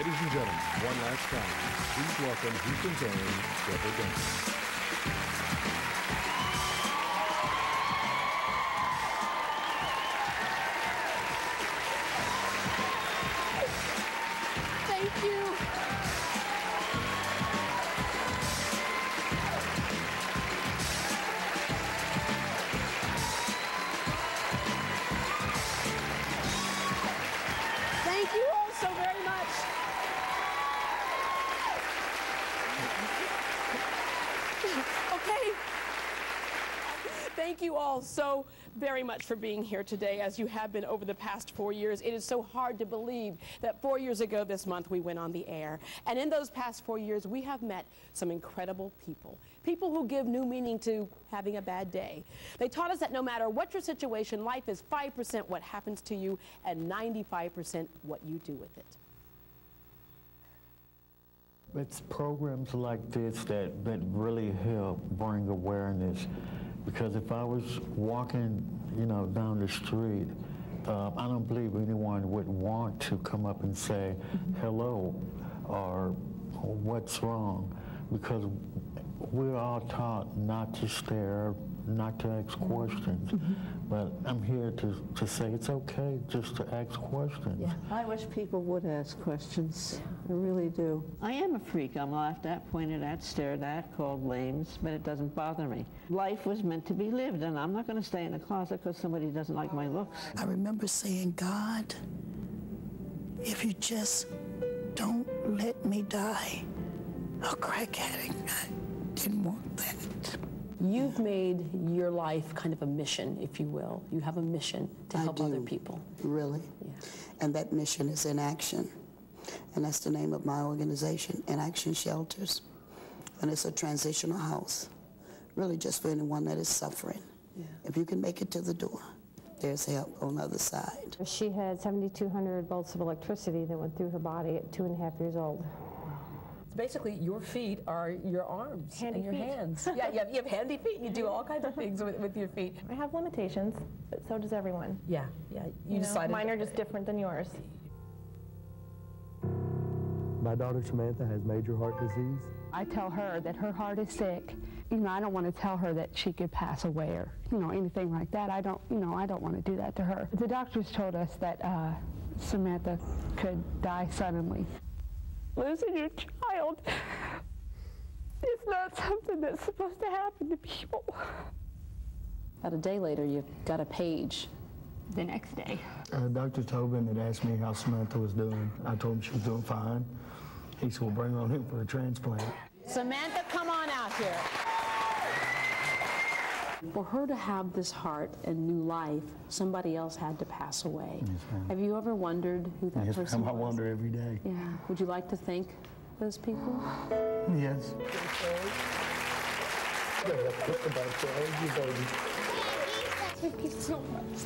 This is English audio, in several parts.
Ladies and gentlemen, one last time, please welcome Houston's own Debra Duncan. Thank you. Thank you all so very much. Okay. Thank you all so very much for being here today, as you have been over the past 4 years. It is so hard to believe that 4 years ago this month we went on the air. And in those past 4 years, we have met some incredible people. People who give new meaning to having a bad day. They taught us that no matter what your situation, life is 5% what happens to you and 95% what you do with it. It's programs like this that really help bring awareness. Because if I was walking, down the street, I don't believe anyone would want to come up and say, hello, or what's wrong, because we're all taught not to stare, not to ask questions. But I'm here to say it's okay just to ask questions. Yeah, I wish people would ask questions. I really do. I am a freak. I'm laughed at, pointed at, stared at, called lames, but it doesn't bother me. Life was meant to be lived, and I'm not going to stay in the closet because somebody doesn't like my looks. I remember saying, God, if you just don't let me die a crack addict, I didn't want that. You've made your life kind of a mission, if you will. You have a mission to help other people. Really? Yeah. And that mission is in action. And that's the name of my organization, In Action Shelters. And it's a transitional house, really just for anyone that is suffering. Yeah. If you can make it to the door, there's help on the other side. She had 7,200 volts of electricity that went through her body at 2.5 years old. Basically, your feet are your arms and your hands. Yeah, you have handy feet. You do all kinds of things with your feet. I have limitations, but so does everyone. Yeah. You decided. Mine are just different than yours. My daughter Samantha has major heart disease. I tell her that her heart is sick. I don't want to tell her that she could pass away or, anything like that. I don't want to do that to her. The doctors told us that Samantha could die suddenly. Losing your child is not something that's supposed to happen to people. About a day later, you got a page. The next day. Dr. Tobin had asked me how Samantha was doing. I told him she was doing fine. He said, we'll bring her on in for a transplant. Samantha, come on out here. For her to have this heart and new life, somebody else had to pass away. Yes, ma'am. Have you ever wondered who that person was? I wonder every day. Yeah. Would you like to thank those people? Yes. Thank you so much.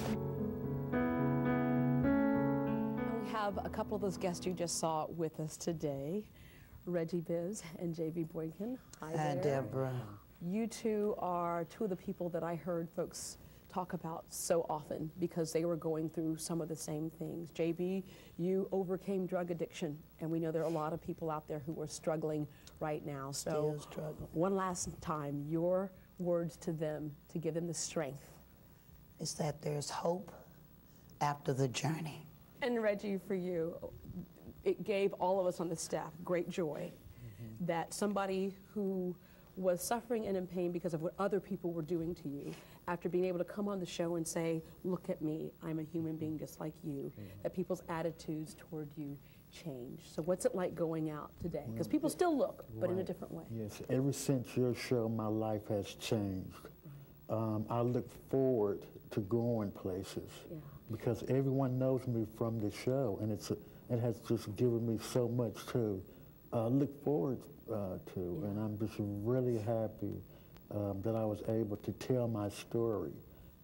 We have a couple of those guests you just saw with us today, Reggie Biz and J.B. Boykin. Hi there. Hi, Deborah. You two are two of the people that I heard folks talk about so often because they were going through some of the same things. JB, you overcame drug addiction, and we know there are a lot of people out there who are struggling right now. So one last time, your words to them to give them the strength. Is that there's hope after the journey. And Reggie, for you, it gave all of us on the staff great joy that somebody who was suffering and in pain because of what other people were doing to you, after being able to come on the show and say, look at me, I'm a human being just like you, that people's attitudes toward you change. So what's it like going out today? Because people still look, but in a different way. Yes, ever since your show, my life has changed. I look forward to going places because everyone knows me from the show, and it has just given me so much to look forward to, and I'm just really happy that I was able to tell my story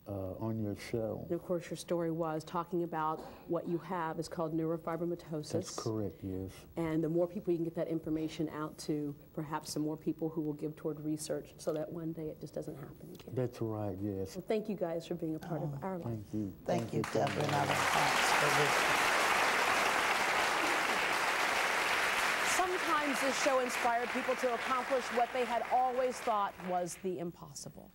on your show. And of course, your story was talking about what you have is called neurofibromatosis. That's correct, yes. And the more people you can get that information out to, perhaps some more people who will give toward research so that one day it just doesn't happen again. That's right, yes. Well, thank you guys for being a part of our life. Thank you. Thank you, Deborah, and our hearts for this. times this show inspired people to accomplish what they had always thought was the impossible.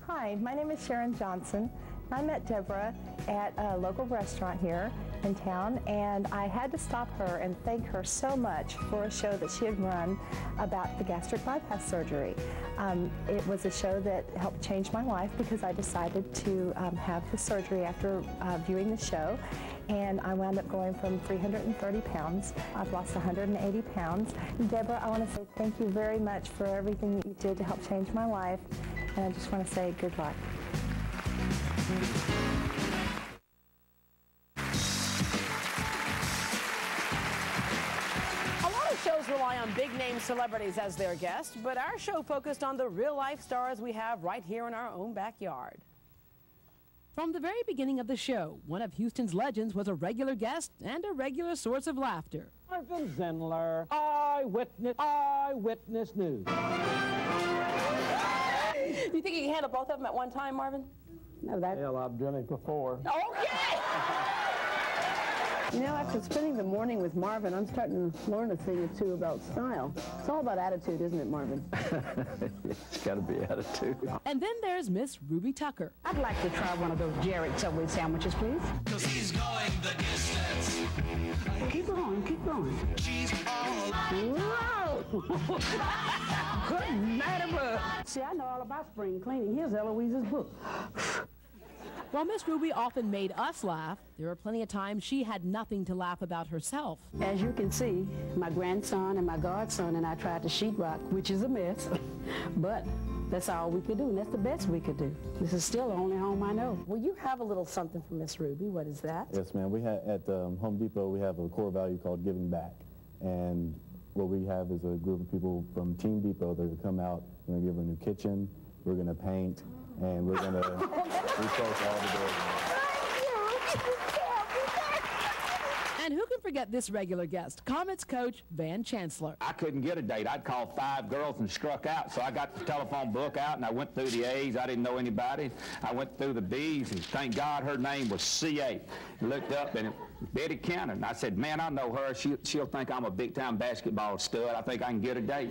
Hi, my name is Sharon Johnson. I met Debra at a local restaurant here in town, and I had to stop her and thank her so much for a show that she had run about the gastric bypass surgery. It was a show that helped change my life because I decided to have the surgery after viewing the show, and I wound up going from 330 pounds. I've lost 180 pounds. Debra, I want to say thank you very much for everything that you did to help change my life, and I just want to say good luck. A lot of shows rely on big-name celebrities as their guests, but our show focused on the real-life stars we have right here in our own backyard. From the very beginning of the show, one of Houston's legends was a regular guest and a regular source of laughter. Marvin Zindler, Eyewitness News. You think you can handle both of them at one time, Marvin? No, that... Hell, I've done it before. Okay! You know, after spending the morning with Marvin, I'm starting to learn a thing or two about style. It's all about attitude, isn't it, Marvin? It's got to be attitude. And then there's Miss Ruby Tucker. I'd like to try one of those Jared Subway sandwiches, please. 'Cause he's going the distance. Keep going, keep going. She's all Whoa! Good night, Debra. See, I know all about spring cleaning. Here's Eloise's book. While Miss Ruby often made us laugh, there were plenty of times she had nothing to laugh about herself. As you can see, my grandson and my godson and I tried to sheetrock, which is a mess. But that's all we could do, and that's the best we could do. This is still the only home I know. Well, you have a little something for Miss Ruby. What is that? Yes, ma'am. We have at Home Depot, we have a core value called giving back. And what we have is a group of people from Team Depot that will come out. We're going to give them a new kitchen. We're going to paint. And we're going to replace all the doors. And who can forget this regular guest, Comets coach Van Chancellor. I couldn't get a date. I'd called 5 girls and struck out. So I got the telephone book out and I went through the A's. I didn't know anybody. I went through the B's and thank God her name was CH. Looked up and Betty Cannon. And I said, man, I know her. She'll think I'm a big-time basketball stud. I think I can get a date.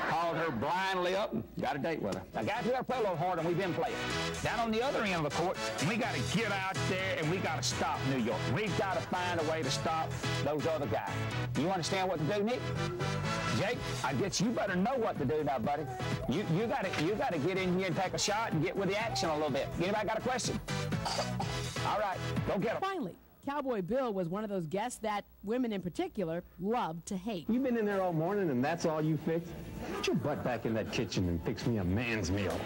Called her blindly up and got a date with her. Now, guys, we got to play a little harder than we've been playing. Down on the other end of the court, we got to get out there and we got to stop New York. We've got to find a way to stop those other guys. You understand what to do, Nick? Jake, I guess you better know what to do now, buddy. You got to get in here and take a shot and get with the action a little bit. Anybody got a question? All right, go get them. Finally, Cowboy Bill was one of those guests that women in particular loved to hate. You've been in there all morning and that's all you fixed? Put your butt back in that kitchen and fix me a man's meal. And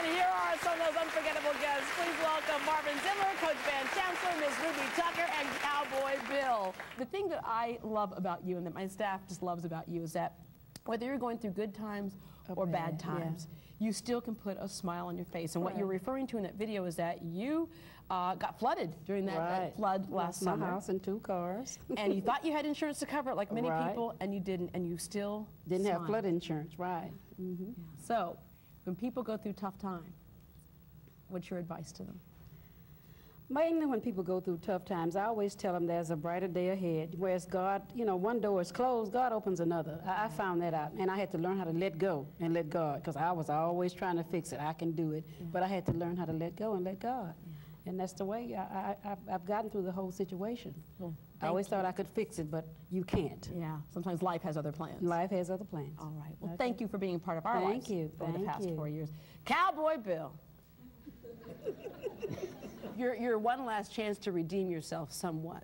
here are some of those unforgettable guests. Please welcome Marvin Zindler, Coach Van Chancellor, Ms. Ruby Tucker, and Cowboy Bill. The thing that I love about you and that my staff just loves about you is that whether you're going through good times or bad times, you still can put a smile on your face. And what you're referring to in that video is that you got flooded during that flood last summer. My house and 2 cars. And you thought you had insurance to cover it like many people, and you didn't, and you still didn't have flood insurance, right. Yeah. So, when people go through tough times, what's your advice to them? Mainly when people go through tough times, I always tell them there's a brighter day ahead. Whereas God, you know, one door is closed, God opens another. I found that out, and I had to learn how to let go and let God, because I was always trying to fix it. I can do it, but I had to learn how to let go and let God. And that's the way I've gotten through the whole situation. I always thought I could fix it, but you can't. Yeah, sometimes life has other plans. Life has other plans. All right, well, thank you for being part of our lives over the past 4 years. Cowboy Bill. Your one last chance to redeem yourself somewhat.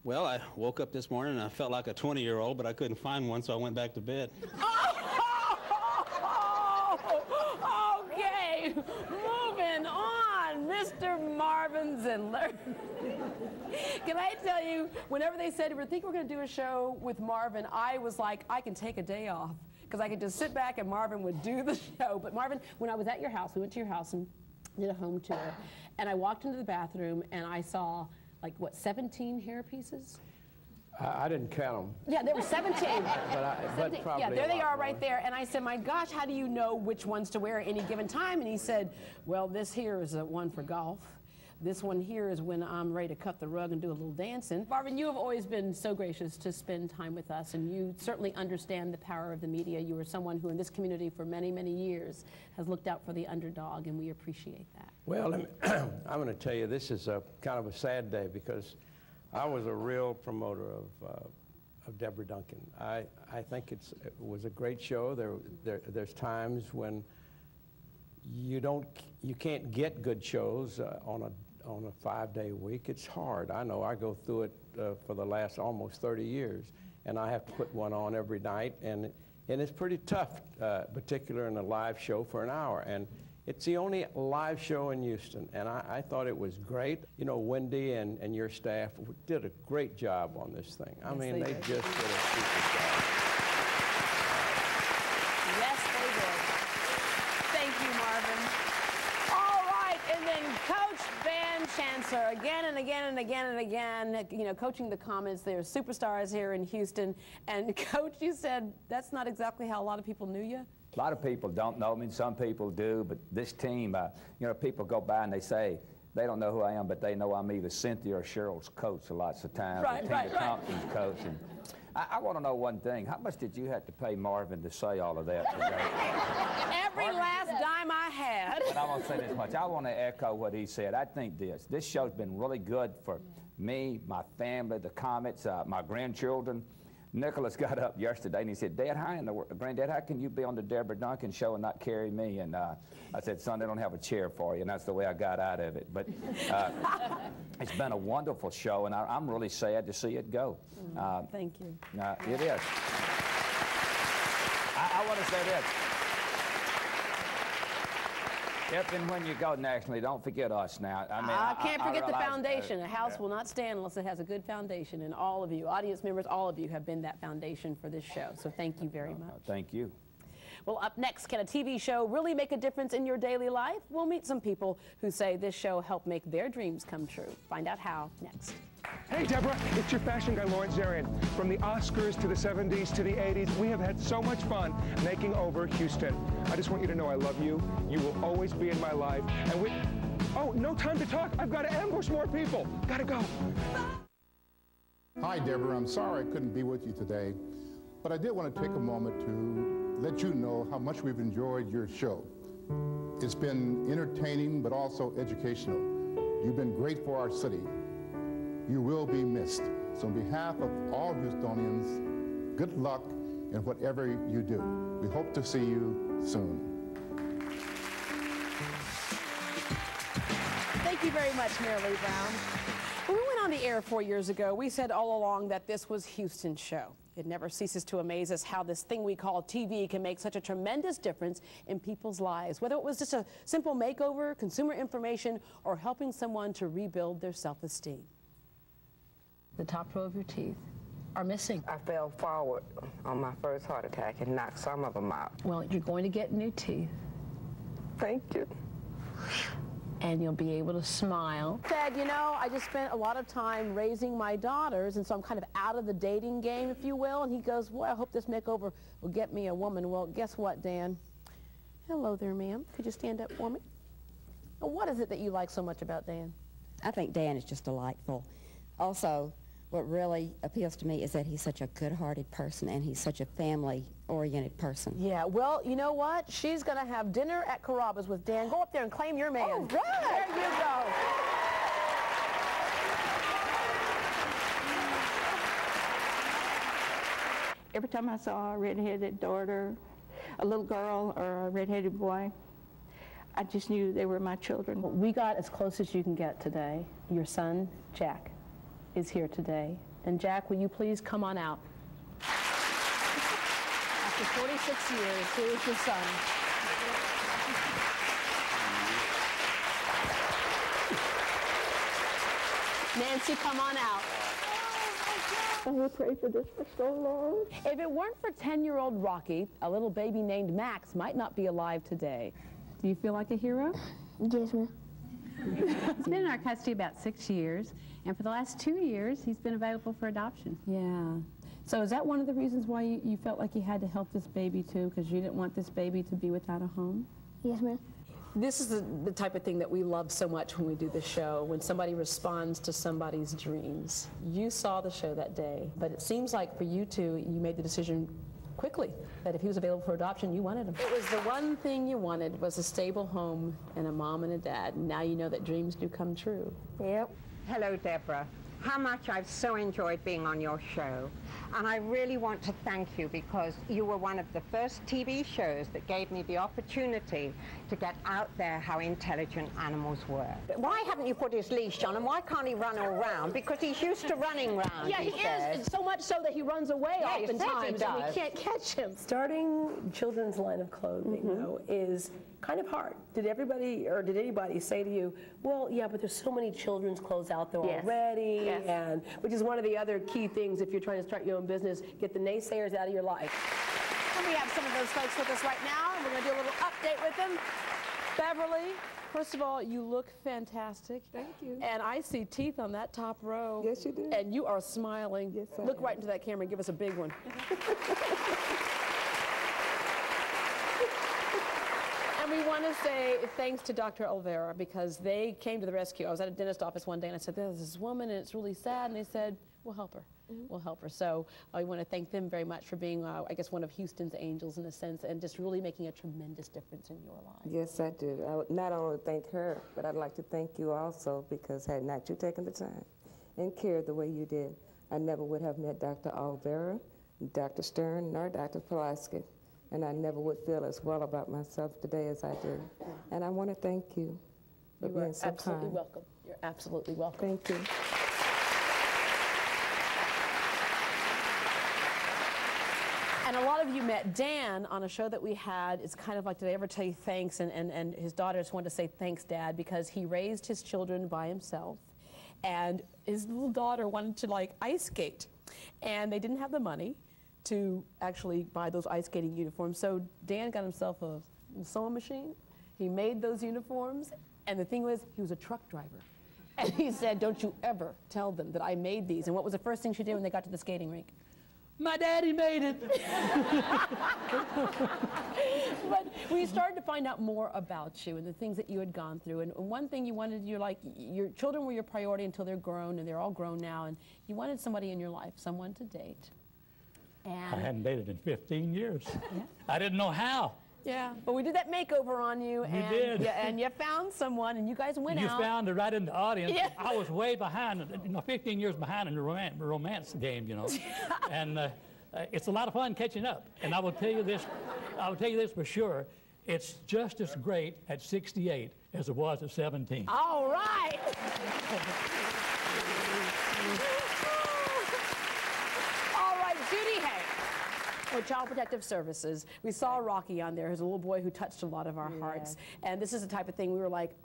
Well, I woke up this morning and I felt like a 20-year-old, but I couldn't find one, so I went back to bed. Okay, moving on, Mr. Marvin Zindler. Can I tell you, whenever they said, we think we're going to do a show with Marvin, I was like, I can take a day off, because I could just sit back and Marvin would do the show. But Marvin, when I was at your house, we went to your house and did a home tour, and I walked into the bathroom and I saw, like, what, 17 hair pieces? I didn't count them. Yeah, there were 17. but probably yeah, there they are right there. And I said, my gosh, how do you know which ones to wear at any given time? And he said, well, this here is one for golf. This one here is when I'm ready to cut the rug and do a little dancing. Marvin, you have always been so gracious to spend time with us, and you certainly understand the power of the media. You are someone who in this community for many, many years has looked out for the underdog, and we appreciate that. Well, I'm going to tell you, this is a kind of a sad day because I was a real promoter of Debra Duncan. I think it was a great show. There's times when you can't get good shows on a 5-day week. It's hard. I know. I go through it for the last almost 30 years, and I have to put one on every night, and it's pretty tough, particularly in a live show for an hour. And it's the only live show in Houston, and I thought it was great. You know, Wendy and your staff did a great job on this thing. I mean, they just did a super job. Yes, they did. Thank you, Marvin. All right, and then Coach Van Chancellor, again and again and again and again, you know, coaching the Comets. They're superstars here in Houston. And Coach, you said that's not exactly how a lot of people knew you. A lot of people don't know me, some people do, but this team, you know, people go by and they say, they don't know who I am, but they know I'm either Cynthia or Cheryl's coach lots of times, or Tina Thompson's coach. And I want to know one thing. How much did you have to pay Marvin to say all of that today? Every last dime I had. But I won't say this much. I want to echo what he said. I think this show's been really good for me, my family, the Comets, my grandchildren. Nicholas got up yesterday and he said, Dad, Granddad, how can you be on the Debra Duncan show and not carry me? And I said, son, they don't have a chair for you. And that's the way I got out of it. But it's been a wonderful show, and I'm really sad to see it go. Thank you. It is. I want to say this. If and when you go nationally, don't forget us now. I mean, I can't forget the foundation. A house will not stand unless it has a good foundation, and all of you, audience members, all of you have been that foundation for this show. So thank you very much. Thank you. Well, up next, can a TV show really make a difference in your daily life? We'll meet some people who say this show helped make their dreams come true. Find out how next. Hey, Deborah, it's your fashion guy, Lawrence Zarian. From the Oscars to the 70s to the 80s, we have had so much fun making over Houston. I just want you to know I love you. You will always be in my life. And oh, no time to talk. I've got to ambush more people. Gotta go. Hi, Deborah. I'm sorry I couldn't be with you today, but I did want to take a moment to let you know how much we've enjoyed your show. It's been entertaining, but also educational. You've been great for our city. You will be missed. So on behalf of all Houstonians, good luck in whatever you do. We hope to see you soon. Thank you very much, Mayor Lee Brown. When we went on the air 4 years ago, we said all along that this was Houston's show. It never ceases to amaze us how this thing we call TV can make such a tremendous difference in people's lives, whether it was just a simple makeover, consumer information, or helping someone to rebuild their self-esteem. The top row of your teeth are missing. I fell forward on my first heart attack and knocked some of them out. Well, you're going to get new teeth. Thank you. And you'll be able to smile. Said, you know, I just spent a lot of time raising my daughters, and so I'm kind of out of the dating game, if you will. And he goes, well, I hope this makeover will get me a woman. Well, guess what, Dan? Hello there, ma'am. Could you stand up for me? Well, what is it that you like so much about Dan? I think Dan is just delightful. Also, what really appeals to me is that he's such a good-hearted person, and he's such a family-oriented person. Yeah, well, you know what? She's going to have dinner at Carrabba's with Dan. Go up there and claim your man. All right. There you go. Every time I saw a red-headed daughter, a little girl, or a red-headed boy, I just knew they were my children. We got as close as you can get today. Your son, Jack, is here today. And Jack, will you please come on out? After 46 years, here is your son. Nancy, come on out. I have prayed for this for so long. If it weren't for 10-year-old Rocky, a little baby named Max might not be alive today. Do you feel like a hero? Yes, ma'am. He's been in our custody about 6 years, and for the last 2 years, he's been available for adoption. Yeah. So is that one of the reasons why you felt like you had to help this baby too, because you didn't want this baby to be without a home? Yes, ma'am. This is the type of thing that we love so much when we do the show, when somebody responds to somebody's dreams. You saw the show that day, but it seems like for you two, you made the decision quickly that if he was available for adoption, you wanted him. It was the one thing you wanted, was a stable home and a mom and a dad. Now you know that dreams do come true. Yep. Hello, Deborah. How much I've so enjoyed being on your show. And I really want to thank you because you were one of the first TV shows that gave me the opportunity to get out there how intelligent animals were. Why haven't you put his leash on and why can't he run all around? Because he's used to running around. Yeah, he is. So much so that he runs away oftentimes and we can't catch him. Starting children's line of clothing, though, is kind of hard. Did everybody, or did anybody say to you, well, yeah, but there's so many children's clothes out there already, and which is one of the other key things if you're trying to start your own business, get the naysayers out of your life. And we have some of those folks with us right now, and we're going to do a little update with them. Beverly, first of all, you look fantastic. Thank you. And I see teeth on that top row. Yes, you do. And you are smiling. Yes, I Look am. right into that camera and give us a big one. And we want to say thanks to Dr. Olvera because they came to the rescue. I was at a dentist office one day and I said, there's this woman and it's really sad. And they said, we'll help her. We'll help her. So I want to thank them very much for being, I guess, one of Houston's angels in a sense and just really making a tremendous difference in your life. Yes, I do. I would not only thank her, but I'd like to thank you also because had not you taken the time and cared the way you did, I never would have met Dr. Olvera, Dr. Stern, nor Dr. Pulaski. And I never would feel as well about myself today as I do. And I want to thank you for being so kind. You're absolutely welcome. You're absolutely welcome. Thank you. And a lot of you met Dan on a show that we had. It's kind of like, did I ever tell you thanks? And his daughters wanted to say thanks, Dad, because he raised his children by himself. And his little daughter wanted to like ice skate. And they didn't have the money to actually buy those ice skating uniforms. So Dan got himself a sewing machine. He made those uniforms. And the thing was, he was a truck driver. And he said, don't you ever tell them that I made these. And what was the first thing she did when they got to the skating rink? My daddy made it. But we started to find out more about you and the things that you had gone through. And one thing you wanted, your children were your priority until they're grown, and they're all grown now. And you wanted somebody in your life, someone to date. And I hadn't dated in 15 years. Yeah. I didn't know how. Yeah, but we did that makeover on you. You did. Yeah, and you found someone, and you guys went out. You found it right in the audience. Yeah. I was way behind, 15 years behind in the romance game, And it's a lot of fun catching up. And I will tell you this for sure. It's just as great at 68 as it was at 17. All right. All right, Judy Hay. Or Child Protective Services. We saw Rocky on there, who's a little boy who touched a lot of our hearts. And this is the type of thing we were like,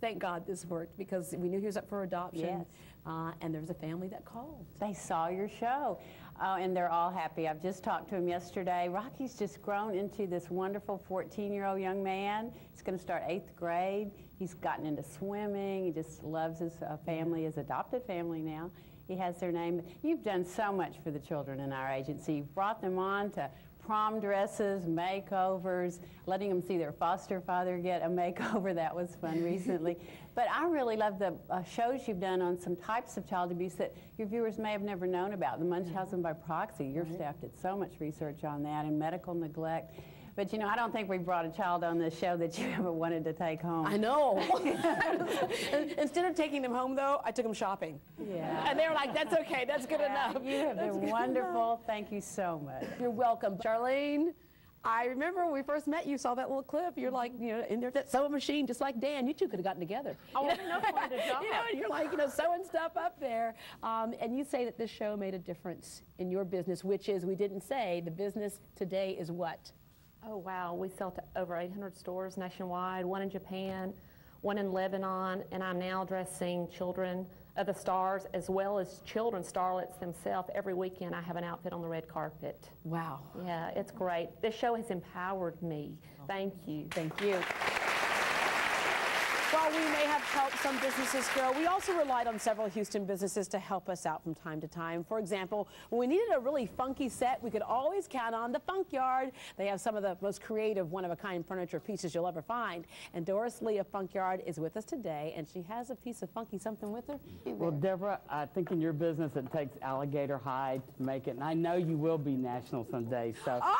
thank God this worked, because we knew he was up for adoption. Yes. And there was a family that called. They saw your show, and they're all happy. I've just talked to him yesterday. Rocky's just grown into this wonderful 14-year-old young man. He's going to start 8th grade. He's gotten into swimming. He just loves his family, his adopted family now. He has their name. You've done so much for the children in our agency. You've brought them on to prom dresses, makeovers, letting them see their foster father get a makeover. That was fun recently. But I really love the shows you've done on some types of child abuse that your viewers may have never known about. The Munchausen by proxy. Your staff did so much research on that, and medical neglect. But I don't think we brought a child on this show that you ever wanted to take home. I know. Instead of taking them home, though, I took them shopping. Yeah. And they were like, that's okay, that's good enough. You have been wonderful. Thank you so much. You're welcome. Charlene, I remember when we first met, you saw that little clip. You're like, in there, that sewing machine, just like Dan. You two could have gotten together. Oh, I didn't know if I wanted to job. And you're like, sewing stuff up there. And you say that this show made a difference in your business, which is, we didn't say, the business today is what? Oh, wow. We sell to over 800 stores nationwide, one in Japan, one in Lebanon, and I'm now dressing children of the stars as well as children starlets themselves. Every weekend I have an outfit on the red carpet. Wow. Yeah, it's great. This show has empowered me. Thank you. Thank you. While we may have helped some businesses grow, we also relied on several Houston businesses to help us out from time to time. For example, when we needed a really funky set, we could always count on the Funk Yard. They have some of the most creative, one-of-a-kind furniture pieces you'll ever find. And Doris Lee of Funk Yard is with us today, and she has a piece of funky something with her. Well, Deborah, I think in your business it takes alligator hide to make it, and I know you will be national someday, so. Oh!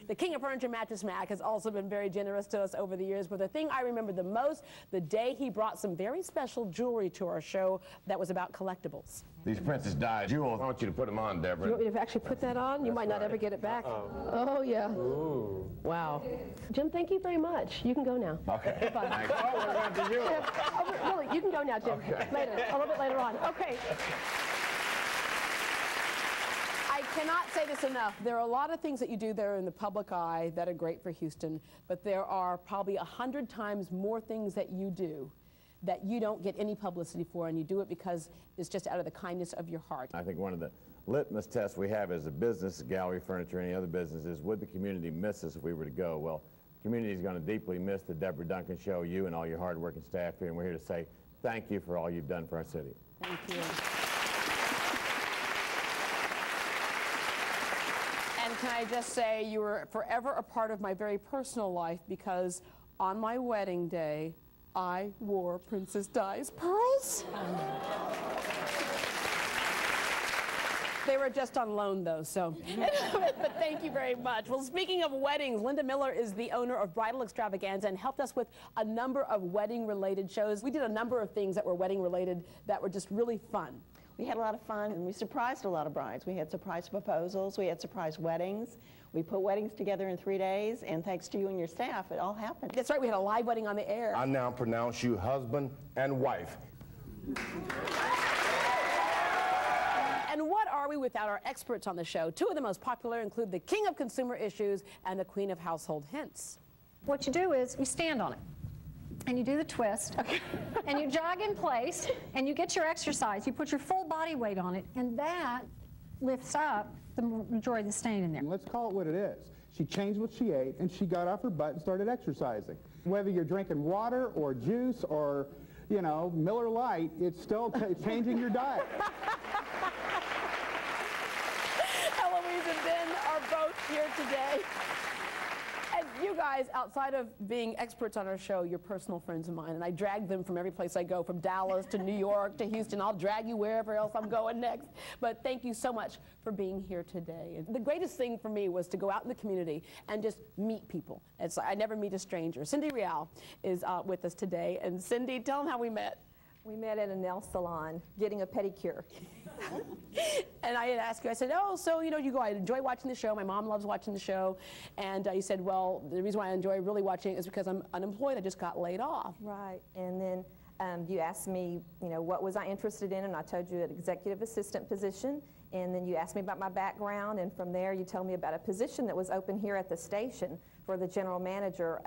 The King of Furniture, Mattress Mac, has also been very generous to us over the years, but the thing I remember the most, the day he brought some very special jewelry to our show that was about collectibles. These Princess Di jewels, I want you to put them on, Deborah. You want me to actually put that on? You might not ever get it back. Oh, yeah. Ooh. Wow. Jim, thank you very much. You can go now. Okay. Goodbye. Thanks. Oh, what about the jewels? Oh, really, you can go now, Jim. Okay. Later, a little bit later on. Okay. I cannot say this enough. There are a lot of things that you do there in the public eye that are great for Houston, but there are probably 100 times more things that you do that you don't get any publicity for, and you do it because it's just out of the kindness of your heart. I think one of the litmus tests we have as a business, gallery furniture, any other business, is would the community miss us if we were to go? Well, the community is going to deeply miss the Debra Duncan Show, you and all your hard-working staff here, and we're here to say thank you for all you've done for our city. Thank you. And can I just say, you were forever a part of my very personal life, because on my wedding day, I wore Princess Di's pearls. They were just on loan, though, so. But thank you very much. Well, speaking of weddings, Linda Miller is the owner of Bridal Extravaganza and helped us with a number of wedding-related shows. We did a number of things that were wedding-related that were just really fun. We had a lot of fun, and we surprised a lot of brides. We had surprise proposals, we had surprise weddings. We put weddings together in 3 days, and thanks to you and your staff, it all happened. That's right, we had a live wedding on the air. I now pronounce you husband and wife. And what are we without our experts on the show? Two of the most popular include the King of Consumer Issues and the Queen of Household Hints. What you do is you stand on it, and you do the twist, and you jog in place, and you get your exercise. You put your full body weight on it, and that lifts up the majority of the stain in there. Let's call it what it is. She changed what she ate, and she got off her butt and started exercising. Whether you're drinking water or juice or, you know, Miller Lite, it's still changing your diet. Eloise and Ben are both here today. And you guys, outside of being experts on our show, you're personal friends of mine, and I drag them from every place I go, from Dallas to New York to Houston. I'll drag you wherever else I'm going next. But thank you so much for being here today. And the greatest thing for me was to go out in the community and just meet people. I never meet a stranger. Cindy Real is with us today. And Cindy, tell them how we met. We met at a nail salon, getting a pedicure. And I had asked you, I said, oh, so, you know, you go, I enjoy watching the show. My mom loves watching the show. And you said, well, the reason why I enjoy really watching it is because I'm unemployed. I just got laid off. Right. And then you asked me, you know, what was I interested in, and I told you an executive assistant position. And then you asked me about my background, and from there you told me about a position that was open here at the station for the general manager.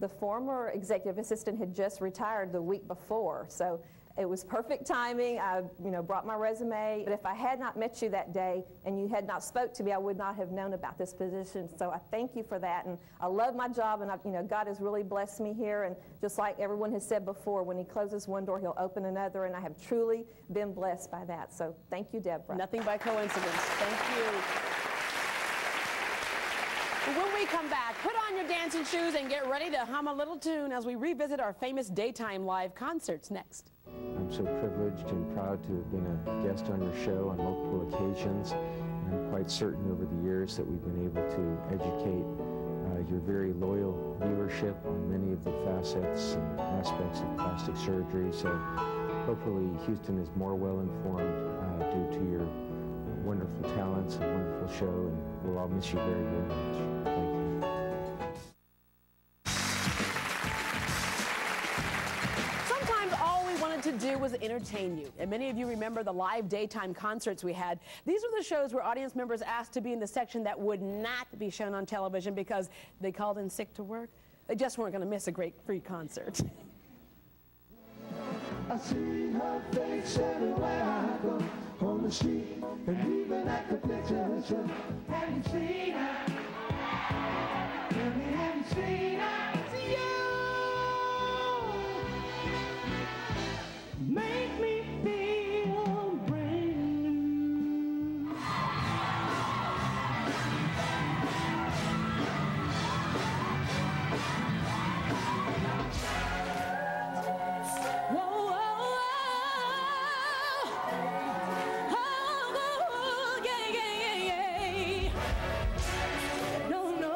The former executive assistant had just retired the week before, so it was perfect timing. I, you know, brought my resume. But if I had not met you that day and you had not spoke to me, I would not have known about this position. So I thank you for that, and I love my job, and you know, God has really blessed me here. And just like everyone has said before, when He closes one door, He'll open another, and I have truly been blessed by that. So thank you, Deborah. Nothing by coincidence. Thank you. When we come back, put on your dancing shoes and get ready to hum a little tune as we revisit our famous daytime live concerts next. I'm so privileged and proud to have been a guest on your show on multiple occasions. And I'm quite certain over the years that we've been able to educate your very loyal viewership on many of the facets and aspects of plastic surgery. So hopefully Houston is more well-informed due to your wonderful talents and wonderful show, and we'll all miss you very, very much. Thank you. Sometimes all we wanted to do was entertain you, and many of you remember the live daytime concerts we had. These were the shows where audience members asked to be in the section that would not be shown on television because they called in sick to work. They just weren't going to miss a great free concert. I see her face everywhere I go, on the street and even at the picture show. Have you seen her? Tell me, have you sweet as you. Make me feel brand new. Whoa, whoa, whoa. Oh, yeah, yeah, yeah, yeah. No, no.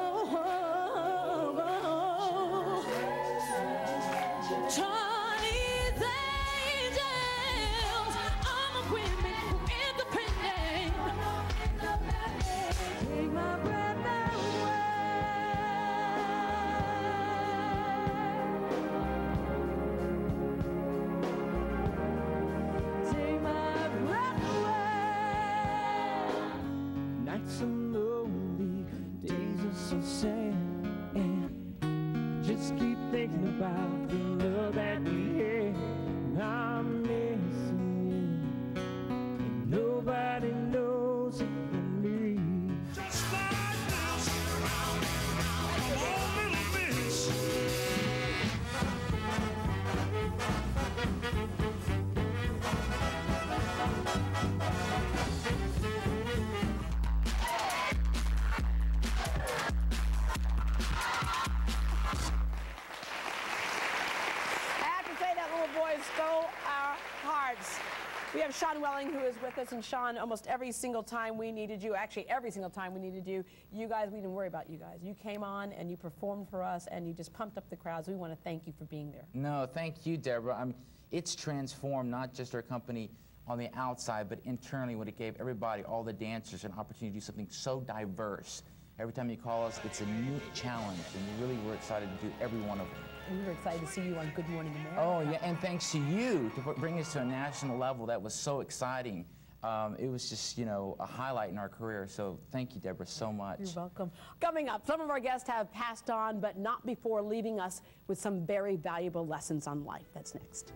Chinese angels, I'm a women who independent. Take my breath away. Take my breath away. Nights are lonely, days are so sad, and just keep thinking about the love that we had. I'm missing you, and nobody knows it but me. Just like this, come on, little miss. I have to say that little boy stole our hearts. We have Sean Welling, who is with us, and Sean, almost every single time we needed you, actually every single time we needed you, you guys, we didn't worry about you guys. You came on and you performed for us and you just pumped up the crowds. We want to thank you for being there. No, thank you, Deborah. I mean, it's transformed not just our company on the outside, but internally when it gave everybody, all the dancers, an opportunity to do something so diverse. Every time you call us, it's a new challenge, and really we're excited to do every one of them. And we were excited to see you on Good Morning America. Oh, yeah, and thanks to you to bring us to a national level. That was so exciting. It was just, you know, a highlight in our career. So thank you, Deborah, so much. You're welcome. Coming up, some of our guests have passed on, but not before leaving us with some very valuable lessons on life. That's next.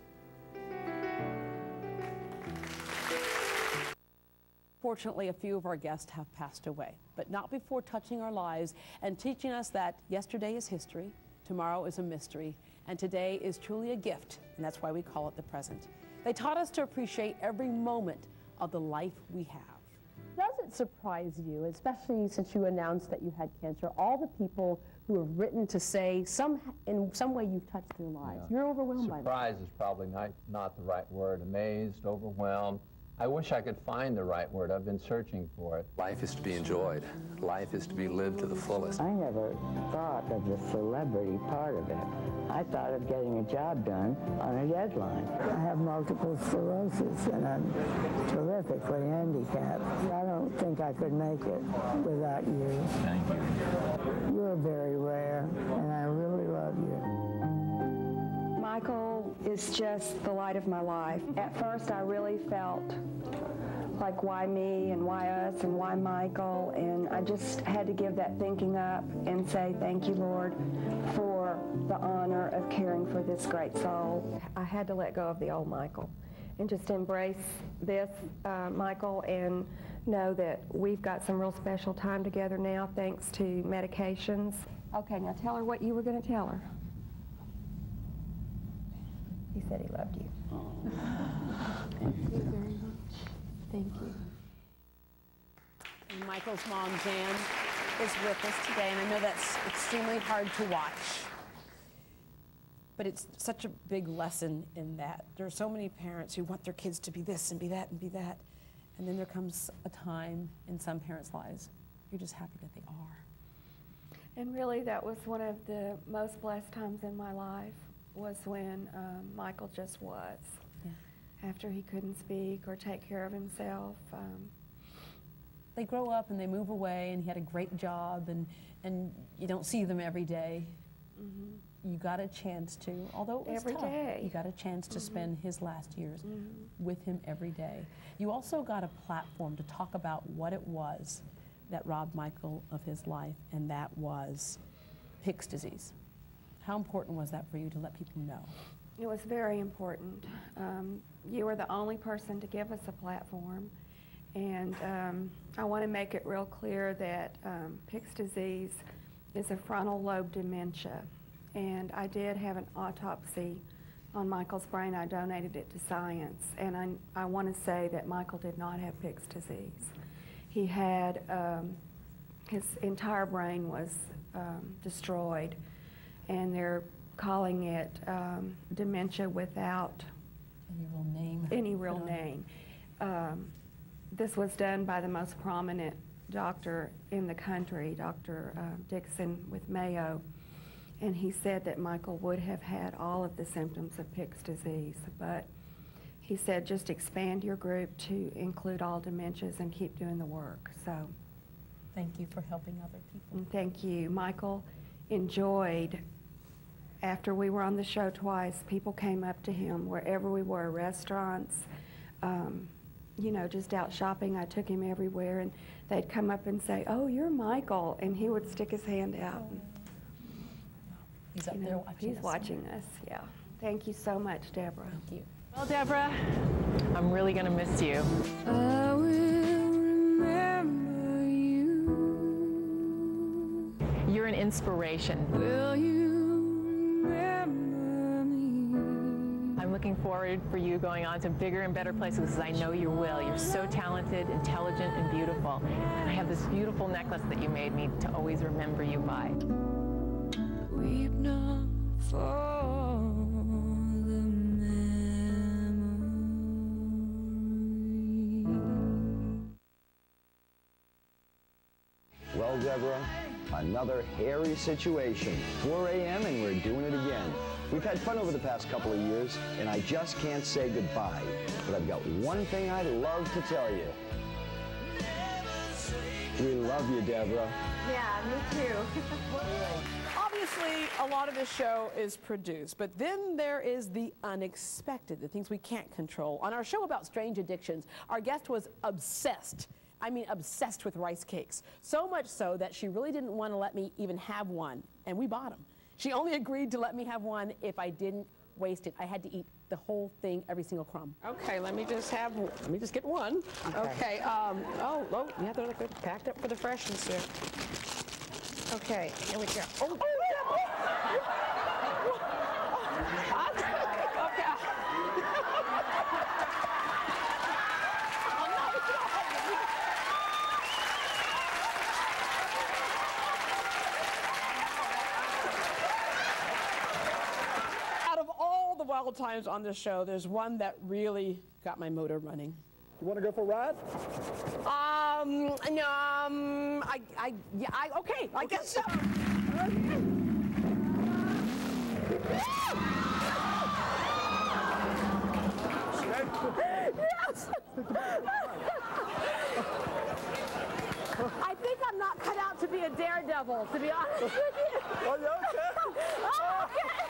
Fortunately, a few of our guests have passed away, but not before touching our lives and teaching us that yesterday is history, tomorrow is a mystery, and today is truly a gift, and that's why we call it the present. They taught us to appreciate every moment of the life we have. Does it surprise you, especially since you announced that you had cancer, all the people who have written to say in some way you've touched their lives? Yeah. You're overwhelmed by that. Surprise is probably not the right word. Amazed, overwhelmed. I wish I could find the right word. I've been searching for it. Life is to be enjoyed. Life is to be lived to the fullest. I never thought of the celebrity part of it. I thought of getting a job done on a deadline. I have multiple sclerosis and I'm terrifically handicapped. I don't think I could make it without you. Thank you. You're very rare, and I really love you. Michael is just the light of my life. At first, I really felt like, why me and why us and why Michael? And I just had to give that thinking up and say, thank you, Lord, for the honor of caring for this great soul. I had to let go of the old Michael and just embrace this Michael and know that we've got some real special time together now thanks to medications. Okay, now tell her what you were going to tell her. He said he loved you. Thank you very much. Thank you. And Michael's mom, Jan, is with us today, and I know that's extremely hard to watch. But it's such a big lesson in that. There are so many parents who want their kids to be this and be that and be that. And then there comes a time in some parents' lives, you're just happy that they are. And really, that was one of the most blessed times in my life, was when Michael just was. Yeah. After he couldn't speak or take care of himself. They grow up and they move away, and he had a great job, and you don't see them every day. Mm-hmm. You got a chance to, although it was every tough, day. you got a chance to spend his last years with him every day. You also got a platform to talk about what it was that robbed Michael of his life, and that was Pick's disease. How important was that for you to let people know? It was very important. You were the only person to give us a platform, and I want to make it real clear that Pick's disease is a frontal lobe dementia. And I did have an autopsy on Michael's brain. I donated it to science. And I want to say that Michael did not have Pick's disease. He had, his entire brain was destroyed. And they're calling it dementia without any real name. This was done by the most prominent doctor in the country, Dr. Dixon with Mayo, and he said that Michael would have had all of the symptoms of Pick's disease, but he said just expand your group to include all dementias and keep doing the work. So, thank you for helping other people. and thank you. Michael enjoyed, after we were on the show twice, people came up to him wherever we were, restaurants, you know, just out shopping. I took him everywhere, and they'd come up and say, "Oh, you're Michael," and he would stick his hand out. He's up there watching He's watching us, yeah. Thank you so much, Deborah. Thank you. Well, Deborah, I'm really going to miss you. I will remember you. You're an inspiration. Will you remember me? I'm looking forward for you going on to bigger and better places, as I know you will. You're so talented, intelligent, and beautiful. And I have this beautiful necklace that you made me to always remember you by. Weep not for the memory. Well, Deborah, another hairy situation. 4 a.m. and we're doing it again. We've had fun over the past couple of years, and I just can't say goodbye. But I've got one thing I'd love to tell you. We love you, Deborah. Yeah, me too. Obviously, a lot of this show is produced, but then there is the unexpected, the things we can't control. On our show about strange addictions, our guest was obsessed. I mean, obsessed with rice cakes. So much so that she really didn't want to let me even have one, and we bought them. She only agreed to let me have one if I didn't waste it. I had to eat the whole thing, every single crumb. Okay, let me just get one. Okay, yeah, they're good, packed up for the freshness here. Okay, here we go. Oh, wild times on this show, there's one that really got my motor running. You want to go for a ride? Okay, I guess so. Yes! I think I'm not cut out to be a daredevil, to be honest with you. Oh, you okay? Oh, okay.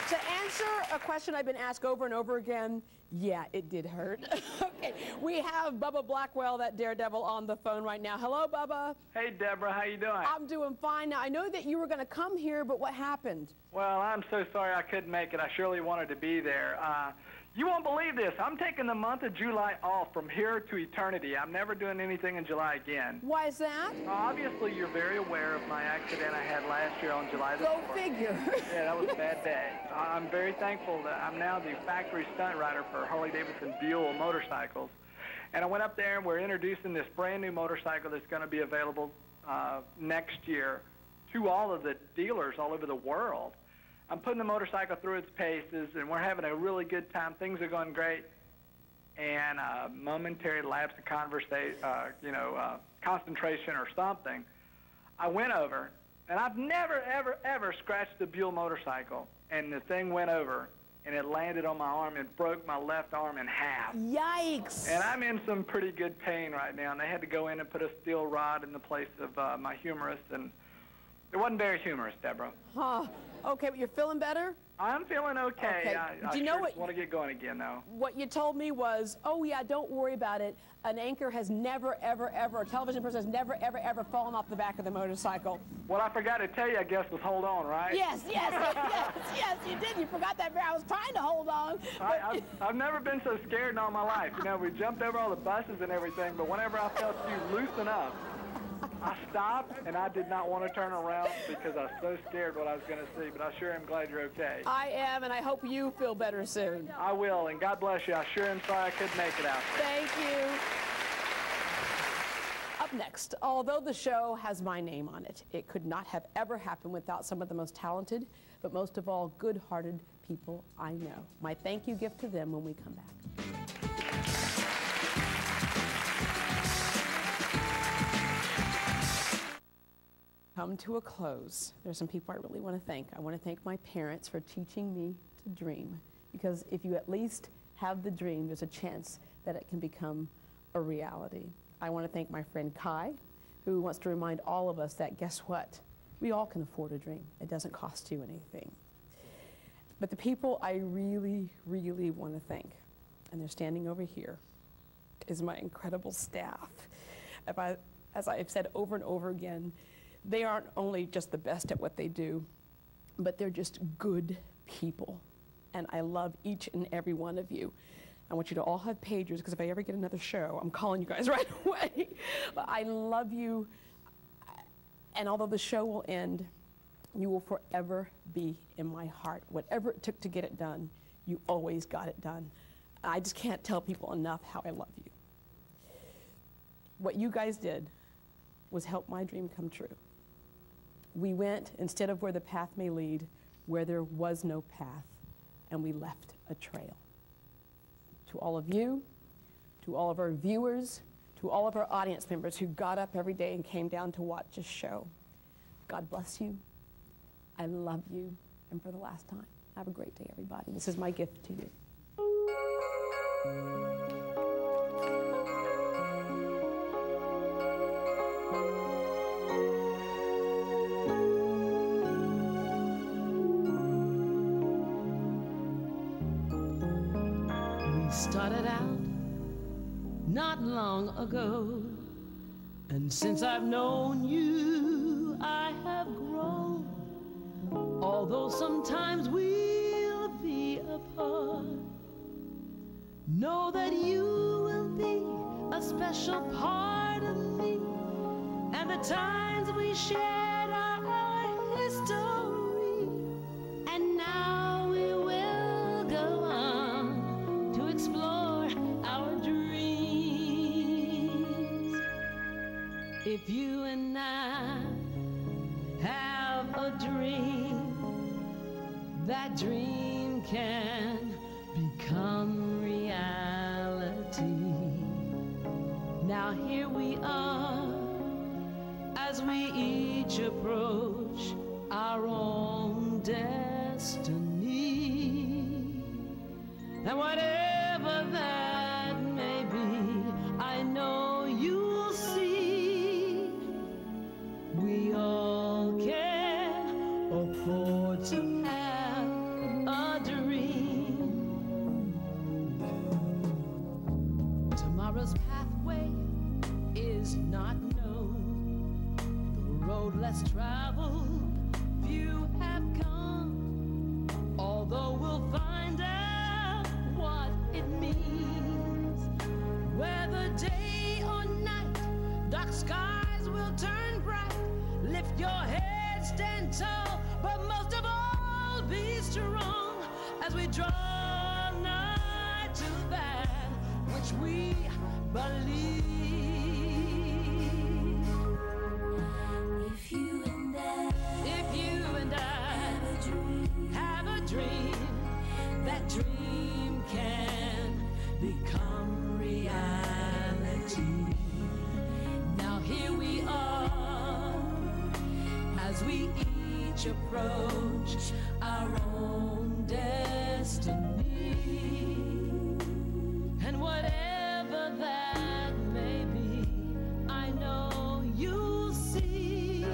To answer a question I've been asked over and over again, yeah, it did hurt. Okay, we have Bubba Blackwell, that daredevil, on the phone right now. Hello, Bubba. Hey, Deborah, how you doing? I'm doing fine. Now, I know that you were going to come here, but what happened? Well, I'm so sorry I couldn't make it. I surely wanted to be there. You won't believe this. I'm taking the month of July off from here to eternity. I'm never doing anything in July again. Why is that? Obviously, you're very aware of my accident I had last year on July the 4th. Go figure. Yeah, that was a bad day. I'm very thankful that I'm now the factory stunt rider for Harley-Davidson Buell motorcycles. And I went up there and we're introducing this brand new motorcycle that's going to be available next year to all of the dealers all over the world. I'm putting the motorcycle through its paces, and we're having a really good time. Things are going great. And a momentary lapse of concentration or something, I went over, and I've never, ever, ever scratched the Buell motorcycle, and the thing went over, and it landed on my arm and broke my left arm in half. Yikes! And I'm in some pretty good pain right now, and they had to go in and put a steel rod in the place of my humerus, and It wasn't very humorous, Deborah. Huh. Okay, but you're feeling better? I'm feeling okay. Okay. I Do you know sure what? want to get going again, though. What you told me was, oh yeah, don't worry about it. An anchor has never, ever, ever, a television person has never, ever, ever fallen off the back of the motorcycle. What I forgot to tell you, I guess, was hold on, right? Yes, yes, yes, yes, you did. You forgot that. I was trying to hold on. I've never been so scared in all my life. You know, we jumped over all the buses and everything, but whenever I felt you loosen up, I stopped, and I did not want to turn around because I was so scared what I was going to see, but I sure am glad you're okay. I am, and I hope you feel better soon. I will, and God bless you. I sure am sorry I couldn't make it out there. Thank you. Up next, although the show has my name on it, it could not have ever happened without some of the most talented, but most of all, good-hearted people I know. My thank you gift to them when we come back. Come to a close. There's some people I really want to thank. I want to thank my parents for teaching me to dream, because if you at least have the dream, there's a chance that it can become a reality. I want to thank my friend Kai, who wants to remind all of us that, guess what? We all can afford a dream. It doesn't cost you anything. But the people I really, really want to thank, and they're standing over here, is my incredible staff. As I've said over and over again, they aren't only just the best at what they do, but they're just good people. And I love each and every one of you. I want you to all have pagers, because if I ever get another show, I'm calling you guys right away. But I love you. And although the show will end, you will forever be in my heart. Whatever it took to get it done, you always got it done. I just can't tell people enough how I love you. What you guys did was help my dream come true. We went, instead of where the path may lead, where there was no path, and we left a trail. To all of you, to all of our viewers, to all of our audience members who got up every day and came down to watch this show, God bless you. I love you. And for the last time, have a great day, everybody. This is my gift to you. Started out not long ago, and since I've known you, I have grown. Although sometimes we'll be apart, know that you will be a special part of me, and the times we shared are our history. And now we will go on to explore our dreams. If you and I have a dream, that dream can become reality. Now here we are, as we each approach our own destiny. And whatever that may be, I know you'll see, we all can afford to have a dream. Tomorrow's pathway is not known. The road less traveled, few have come. Although we'll find out what it means, whether day or night, dark skies will turn bright. Lift your head, stand tall, but most of all, be strong as we draw nigh to that which we believe. If you and I have a dream, that dream can become reality. Now here we are, as we each approach our own destiny. And whatever that may be, I know you'll see,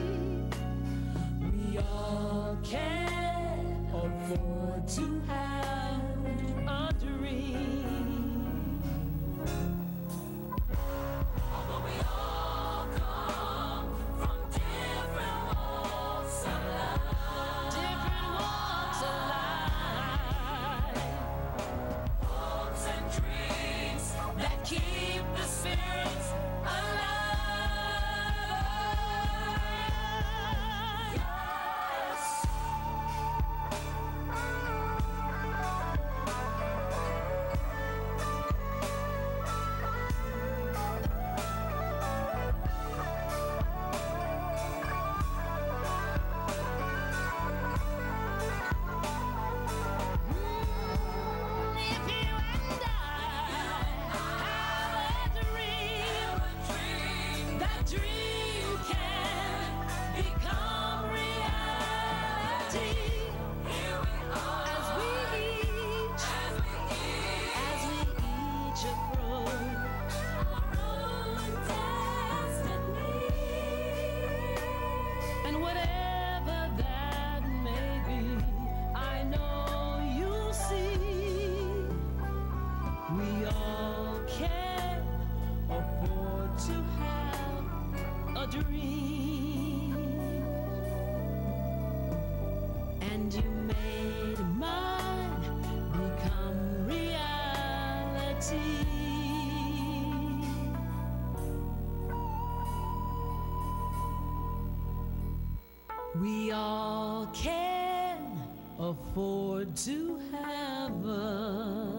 dreams, and you made mine become reality. We all can afford to have a